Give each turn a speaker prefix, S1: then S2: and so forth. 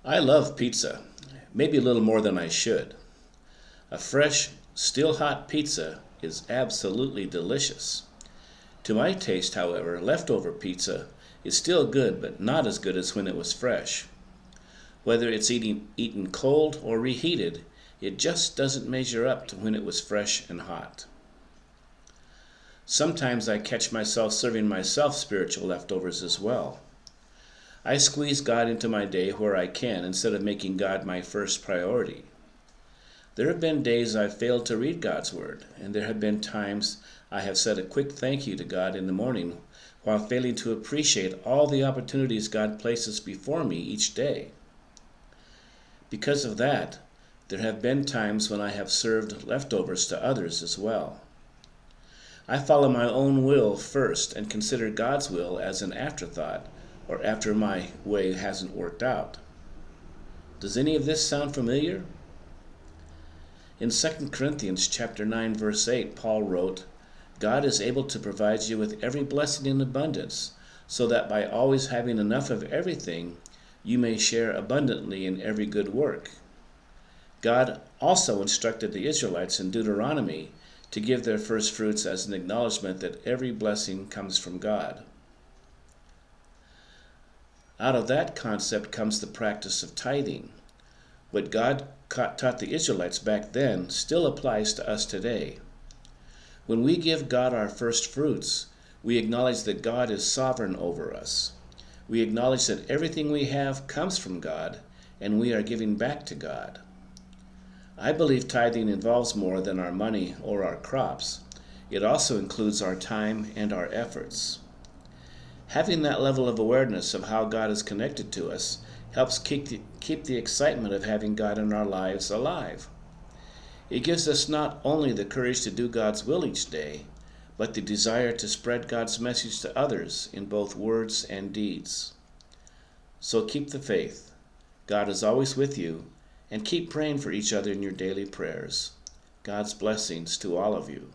S1: I love pizza, maybe a little more than I should. A fresh, still hot pizza is absolutely delicious. To my taste, however, leftover pizza is still good, but not as good as when it was fresh. Whether it's eaten cold or reheated, it just doesn't measure up to when it was fresh and hot. Sometimes I catch myself serving myself spiritual leftovers as well. I squeeze God into my day where I can instead of making God my first priority. There have been days I've failed to read God's Word, and there have been times I have said a quick thank you to God in the morning while failing to appreciate all the opportunities God places before me each day. Because of that, there have been times when I have served leftovers to others as well. I follow my own will first and consider God's will as an afterthought or after my way hasn't worked out. Does any of this sound familiar? In 2 Corinthians chapter 9, verse 8, Paul wrote, God is able to provide you with every blessing in abundance, so that by always having enough of everything, you may share abundantly in every good work. God also instructed the Israelites in Deuteronomy to give their first fruits as an acknowledgement that every blessing comes from God. Out of that concept comes the practice of tithing. What God taught the Israelites back then still applies to us today. When we give God our first fruits, we acknowledge that God is sovereign over us. We acknowledge that everything we have comes from God, and we are giving back to God. I believe tithing involves more than our money or our crops. It also includes our time and our efforts. Having that level of awareness of how God is connected to us helps keep the excitement of having God in our lives alive. It gives us not only the courage to do God's will each day, but the desire to spread God's message to others in both words and deeds. So keep the faith. God is always with you, and keep praying for each other in your daily prayers. God's blessings to all of you.